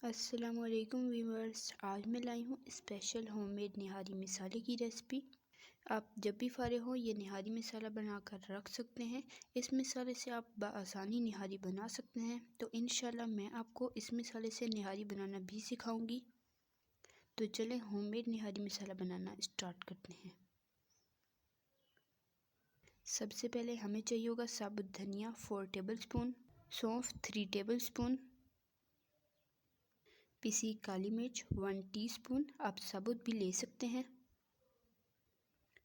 अस्सलामुअलैकुम व्यूअर्स, आज मैं लाई हूँ स्पेशल होममेड निहारी मिसाले की रेसिपी। आप जब भी फारिग हो ये निहारी मिसाला बनाकर रख सकते हैं। इस मिसाले से आप बआसानी निहारी बना सकते हैं। तो इंशाल्लाह मैं आपको इस मिसाले से निहारी बनाना भी सिखाऊंगी। तो चलें होममेड निहारी मिसाला बनाना स्टार्ट करते हैं। सबसे पहले हमें चाहिए होगा साबुत धनिया 4 टेबल स्पून, सौंफ 3 टेबल स्पून, पिसी काली मिर्च 1 टीस्पून, आप साबुत भी ले सकते हैं,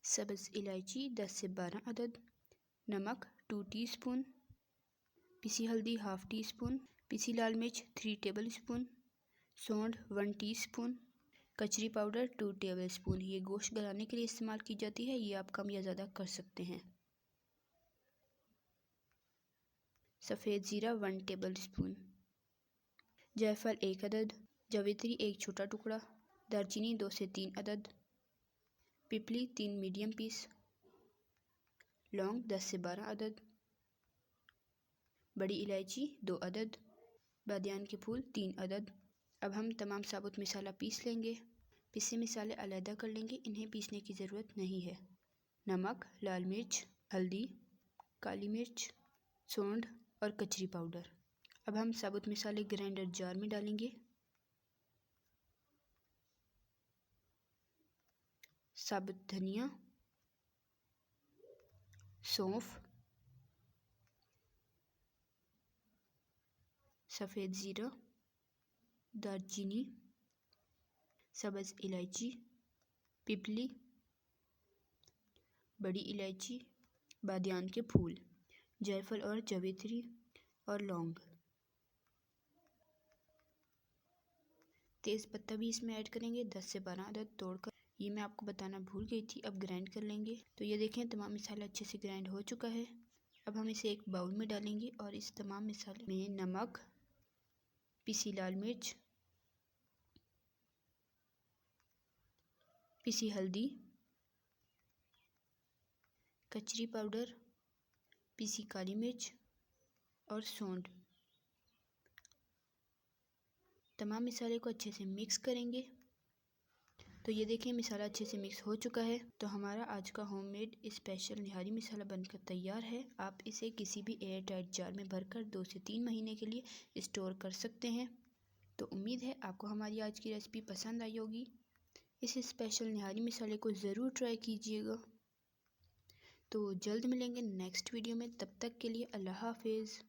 सब्ज़ इलायची 10 से 12 अदद, नमक 2 टीस्पून, पिसी हल्दी हाफ़ टी स्पून, पिसी लाल मिर्च 3 टेबल स्पून, सौंठ 1 टीस्पून, कचरी पाउडर 2 टेबल स्पून। ये गोश्त गलाने के लिए इस्तेमाल की जाती है, ये आप कम या ज़्यादा कर सकते हैं। सफ़ेद ज़ीरा 1 टेबल स्पून, जायफल 1 अदद, जावित्री 1 छोटा टुकड़ा, दालचीनी 2 से 3 अदद, पिपली 3 मीडियम पीस, लौंग 10 से 12 अदद, बड़ी इलायची 2 अदद, बादियान के फूल 3 अदद। अब हम तमाम साबुत मिसाला पीस लेंगे। पिसे मिसाले अलहदा कर लेंगे, इन्हें पीसने की ज़रूरत नहीं है। नमक, लाल मिर्च, हल्दी, काली मिर्च, सौंठ और कचरी पाउडर। अब हम साबुत मिसाले ग्राइंडर जार में डालेंगे। साबुत धनिया, सौंफ, सफ़ेद ज़ीरा, दालचीनी, सब्ज़ इलायची, पिपली, बड़ी इलायची, बादियान के फूल, जायफल और जावित्री और लौंग। तेज़ पत्ता भी इसमें ऐड करेंगे 10 से 12 अदद तोड़कर। ये मैं आपको बताना भूल गई थी। अब ग्राइंड कर लेंगे। तो ये देखें तमाम मिसाला अच्छे से ग्राइंड हो चुका है। अब हम इसे एक बाउल में डालेंगे और इस तमाम मिसाले में नमक, पिसी लाल मिर्च, पिसी हल्दी, कचरी पाउडर, पिसी काली मिर्च और सौंठ, तमाम मिसाले को अच्छे से मिक्स करेंगे। तो ये देखें मिसाला अच्छे से मिक्स हो चुका है। तो हमारा आज का होममेड स्पेशल निहारी मिसाला बनकर तैयार है। आप इसे किसी भी एयर टाइट जार में भरकर 2 से 3 महीने के लिए स्टोर कर सकते हैं। तो उम्मीद है आपको हमारी आज की रेसिपी पसंद आई होगी। इस स्पेशल निहारी मिसाले को ज़रूर ट्राई कीजिएगा। तो जल्द मिलेंगे नेक्स्ट वीडियो में, तब तक के लिए अल्लाह हाफिज़।